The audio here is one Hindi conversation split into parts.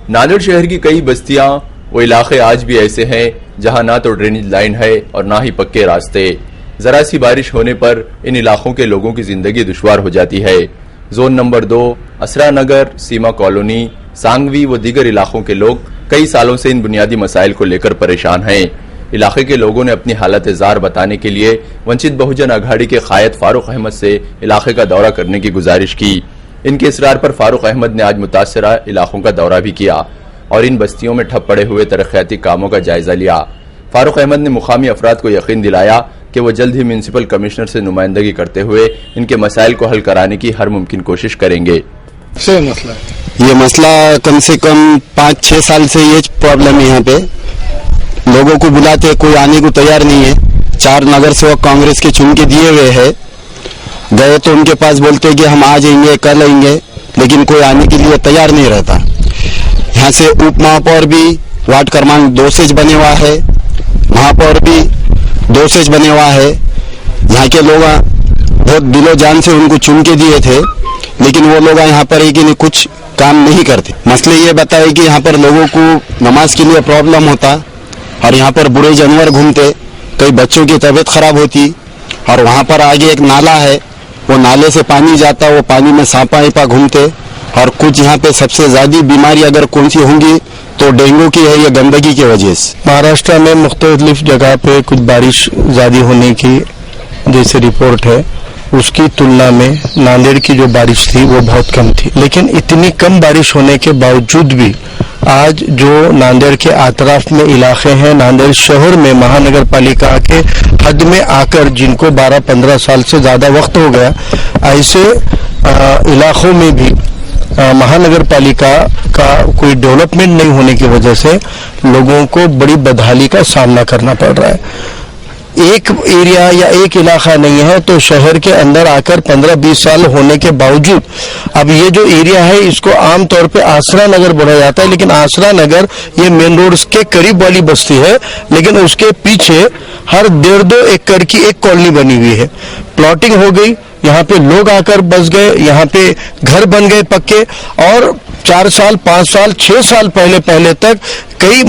नांदेड़ शहर की कई बस्तियां व इलाके आज भी ऐसे हैं जहां ना तो ड्रेनेज लाइन है और ना ही पक्के रास्ते। जरा सी बारिश होने पर इन इलाकों के लोगों की जिंदगी दुश्वार हो जाती है। जोन नंबर 2, असरा नगर, सीमा कॉलोनी, सांगवी व दीगर इलाकों के लोग कई सालों से इन बुनियादी मसाइल को लेकर परेशान हैं। इलाके के लोगों ने अपनी हालत जार बताने के लिए वंचित बहुजन अघाड़ी के कायद फारूक अहमद से इलाके का दौरा करने की गुजारिश की। इनके इसरार पर फारूक अहमद ने आज मुतासरा इलाकों का दौरा भी किया और इन बस्तियों में ठप पड़े हुए तरक्याती कामों का जायजा लिया। फारूक अहमद ने मुकामी अफराद को यकीन दिलाया कि वो जल्द ही म्यूनिसिपल कमिश्नर से नुमाइंदगी करते हुए इनके मसाइल को हल कराने की हर मुमकिन कोशिश करेंगे। ये मसला कम से कम 5-6 साल से ये प्रॉब्लम है। यहाँ पे लोगों को बुलाते कोई आने को तैयार नहीं है। 4 नगर सेवक कांग्रेस के चुन के दिए हुए हैं, गए तो उनके पास बोलते कि हम आ जाएंगे कल आएंगे, लेकिन कोई आने के लिए तैयार नहीं रहता। यहाँ से उप महापौर भी वार्ड क्रमांक 2 से बने हुआ है, महापौर भी 2 से बने हुआ है। यहाँ के लोग बहुत दिलो जान से उनको चुन के दिए थे, लेकिन वो लोग यहाँ पर है कि कुछ काम नहीं करते। मसले ये बताए कि यहाँ पर लोगों को नमाज के लिए प्रॉब्लम होता और यहाँ पर बुरे जानवर घूमते, कई बच्चों की तबीयत खराब होती। और वहाँ पर आगे एक नाला है, वो नाले से पानी जाता, वो पानी में सांपा ईपा घूमते। और कुछ यहाँ पे सबसे ज्यादा बीमारी अगर कौन सी होंगी तो डेंगू की है, ये गंदगी की वजह से। महाराष्ट्र में मुख्तलिफ जगह पे कुछ बारिश ज्यादा होने की जैसे रिपोर्ट है, उसकी तुलना में नांदेड़ की जो बारिश थी वो बहुत कम थी। लेकिन इतनी कम बारिश होने के बावजूद भी आज जो नांदेड़ के आतराफ में इलाके हैं, नांदेड़ शहर में महानगर पालिका के हद में आकर जिनको 12-15 साल से ज्यादा वक्त हो गया, ऐसे इलाकों में भी महानगर पालिका का कोई डेवलपमेंट नहीं होने की वजह से लोगों को बड़ी बदहाली का सामना करना पड़ रहा है। एक एरिया या एक इलाका नहीं है तो शहर के अंदर आकर 15-20 साल होने के बावजूद अब ये जो एरिया है इसको आमतौर पे आसरा नगर बोला जाता है, लेकिन आसरा नगर ये मेन रोड के करीब वाली बस्ती है, लेकिन उसके पीछे हर 1.5-2 एकड़ की एक कॉलोनी बनी हुई है। प्लॉटिंग हो गई, यहाँ पे लोग आकर बस गए, यहाँ पे घर बन गए पक्के। और 4 साल 5 साल 6 साल पहले तक कई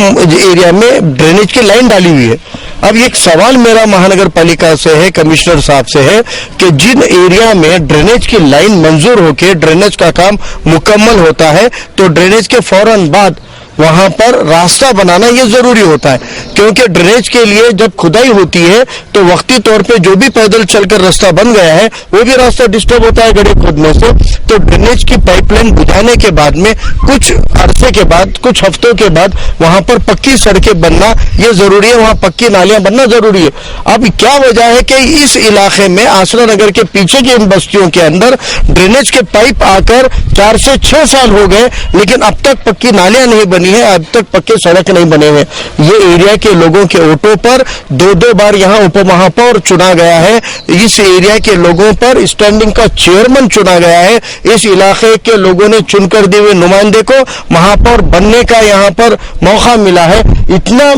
एरिया में ड्रेनेज की लाइन डाली हुई है। अब एक सवाल मेरा महानगर पालिका से है, कमिश्नर साहब से है कि जिन एरिया में ड्रेनेज की लाइन मंजूर होकर ड्रेनेज का काम मुकम्मल होता है तो ड्रेनेज के फौरन बाद वहां पर रास्ता बनाना ये जरूरी होता है, क्योंकि ड्रेनेज के लिए जब खुदाई होती है तो वक्ती तौर पे जो भी पैदल चलकर रास्ता बन गया है वो भी रास्ता डिस्टर्ब होता है गड्ढे खोदने से। तो ड्रेनेज की पाइपलाइन बुझाने के बाद में कुछ अरसे के बाद, कुछ हफ्तों के बाद वहां पर पक्की सड़कें बनना ये जरूरी है, वहां पक्की नालियां बनना जरूरी है। अब क्या वजह है कि इस इलाके में आसरा नगर के पीछे की इन बस्तियों के अंदर ड्रेनेज के पाइप आकर 4 से 6 साल हो गए, लेकिन अब तक पक्की नालियां नहीं बनी है, अब तक पक्के सड़क नहीं बने हुए। ये एरिया के लोगों के वोटों पर 2-2 बार यहाँ उप महापौर चुना गया है, इस एरिया के लोगों पर स्टैंडिंग का चेयरमैन चुना गया है। इस इलाके के लोगों ने चुनकर दिए हुए नुमाइंदे को महापौर बनने का यहाँ पर मौका मिला है। इतना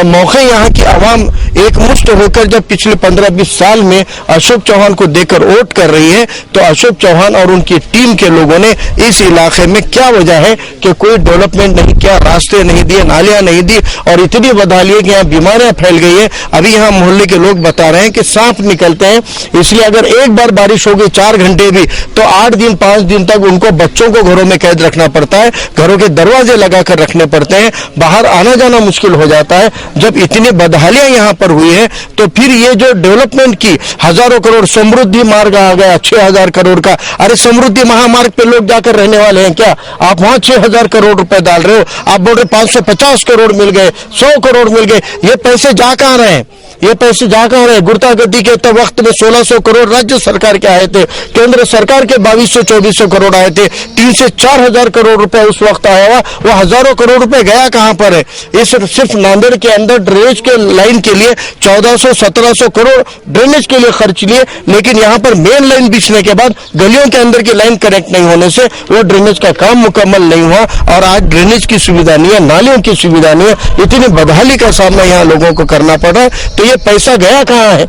मौके यहाँ की आवाम एकमुश्त होकर जब पिछले 15-20 साल में अशोक चौहान को देकर वोट कर रही है, तो अशोक चौहान और उनकी टीम के लोगों ने इस इलाके में क्या वजह है कि कोई डेवलपमेंट नहीं किया, रास्ते नहीं दिए, नालियां नहीं दी और इतनी बदहाली है कि यहाँ बीमारियां फैल गई है। अभी यहाँ मोहल्ले के लोग बता रहे हैं कि सांप निकलते हैं, इसलिए अगर एक बार बारिश हो गई 4 घंटे भी तो 8 दिन 5 दिन तक उनको बच्चों को घरों में कैद रखना पड़ता है, घरों के दरवाजे लगाकर रखने पड़ते हैं, बाहर आना जाना मुश्किल हो जाता है। जब इतनी बदहालियां यहाँ पर हुई है तो फिर ये जो डेवलपमेंट की हजारों करोड़ समृद्धि मार्ग आ गया 6000 करोड़ का, अरे समृद्धि महामार्ग पे लोग जाकर रहने वाले हैं क्या? आप वहां 6000 करोड़ रुपए डाल रहे हो, आप बोल रहे 550 करोड़ मिल गए, 100 करोड़ मिल गए, ये पैसे जा कहां रहे हैं? ये पैसे जा कहां रहे? गुर्तागद्दी के तब वक्त में 1600 करोड़ राज्य सरकार के आए थे, केंद्र सरकार के 2200-2400 करोड़ आए थे, 3 से 4000 करोड़ रुपए उस वक्त आया हुआ, वो हजारों करोड़ रुपए गया कहां पर है? इस सिर्फ नांदेड़ के अंदर ड्रेनेज के लाइन के लिए 1400-1700 करोड़ ड्रेनेज के लिए खर्च लिए, लेकिन यहाँ पर मेन लाइन बिछने के बाद गलियों के अंदर की लाइन कनेक्ट नहीं होने से वो ड्रेनेज का काम मुकम्मल नहीं हुआ और आज ड्रेनेज की सुविधा नहीं है, नालियों की सुविधा नहीं है, इतनी बदहाली का सामना यहाँ लोगों को करना पड़ रहा है। तो ये ये पैसा गया कहाँ है?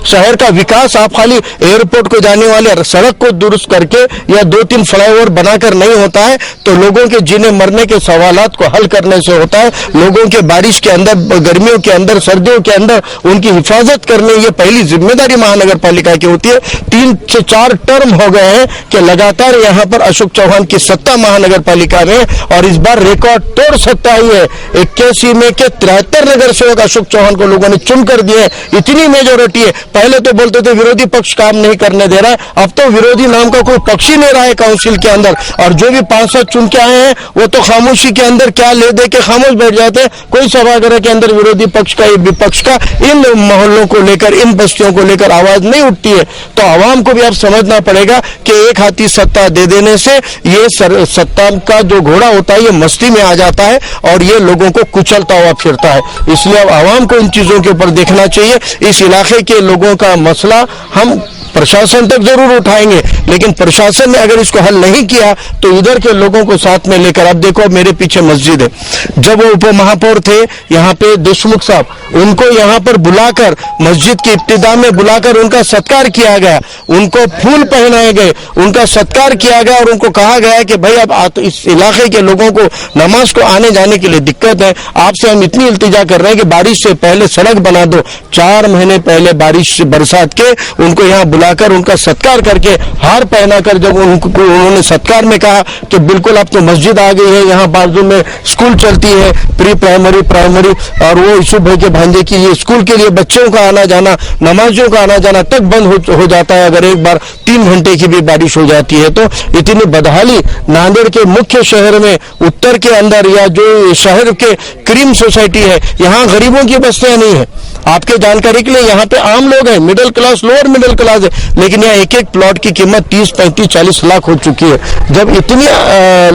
शहर का विकास आप खाली एयरपोर्ट को जाने वाले सड़क को दुरुस्त करके या 2-3 फ्लाईओवर बनाकर नहीं होता है, तो लोगों के जीने मरने के सवालात को हल करने से होता है। लोगों के बारिश के अंदर, गर्मियों के अंदर, सर्दियों के अंदर उनकी हिफाजत करने, ये पहली जिम्मेदारी महानगर पालिका की होती है। 3 से 4 टर्म हो गए हैं कि लगातार यहाँ पर अशोक चौहान की सत्ता महानगर पालिका में, और इस बार रिकॉर्ड तोड़ सत्ता ही है। 81 में के 73 नगर सेवक अशोक चौहान को लोगों ने चुन कर दिए, इतनी मेजोरिटी है। पहले तो बोलते थे विरोधी पक्ष काम नहीं करने दे रहा है, अब तो विरोधी नाम का कोई पक्ष ही नहीं रहा है काउंसिल के अंदर। और जो भी 5-7 चुन के आए हैं वो तो खामोशी के अंदर क्या ले दे के खामोश बैठ जाते हैं। कोई सभागृह के अंदर विरोधी पक्ष का, विपक्ष का इन मोहल्लों को लेकर, इन बस्तियों को लेकर आवाज नहीं उठती है। तो आवाम को भी अब समझना पड़ेगा कि एक हाथी सत्ता दे देने से ये सत्ता का जो घोड़ा होता है ये मस्ती में आ जाता है और ये लोगों को कुचलता हुआ फिरता है। इसलिए अब आवाम को इन चीजों के ऊपर देखना चाहिए। इस इलाके के लोगों का मसला हम प्रशासन तक जरूर उठाएंगे, लेकिन प्रशासन ने अगर इसको हल नहीं किया तो इधर के लोगों को साथ में लेकर, अब देखो मेरे पीछे मस्जिद है, जब वो उप महापौर थे यहाँ पे देशमुख साहब, उनको यहाँ पर बुलाकर मस्जिद की इब्तिदा में बुलाकर उनका सत्कार किया गया, उनको फूल पहनाए गए, उनका सत्कार किया गया और उनको कहा गया कि भाई अब इस इलाके के लोगों को नमाज को आने जाने के लिए दिक्कत है, आपसे हम इतनी इल्तिजा कर रहे हैं कि बारिश से पहले सड़क बना दो। 4 महीने पहले बारिश बरसात के उनको यहाँ बुलाकर उनका सत्कार करके हार पहनाकर जब उन्होंने सत्कार में कहा कि बिल्कुल अब तो मस्जिद आ गई है, यहाँ बाजू में स्कूल चलती है, प्री प्राइमरी, प्राइमरी, और वो यूसुफ भाई के भांजे की ये स्कूल के लिए बच्चों का आना जाना, नमाजियों का आना जाना तक बंद हो जाता है अगर एक बार 3 घंटे की भी बारिश हो जाती है। तो इतनी बदहाली नांदेड़ के मुख्य शहर में, उत्तर के अंदर या जो शहर के क्रीम सोसाइटी है, यहाँ गरीबों की बस्तियां नहीं है। आपके जानकारी के लिए यहाँ पे आम लोग हैं, middle class, lower middle class है, लेकिन यहाँ एक प्लॉट की कीमत 30, 35, 40 लाख हो चुकी है। जब इतनी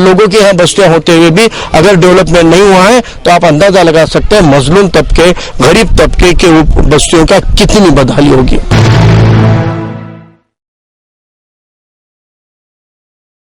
लोगों के यहाँ बस्तियां होते हुए भी अगर डेवलपमेंट नहीं हुआ है तो आप अंदाजा लगा सकते हैं मजलूम तबके, गरीब तबके के बस्तियों का कितनी बदहाली होगी।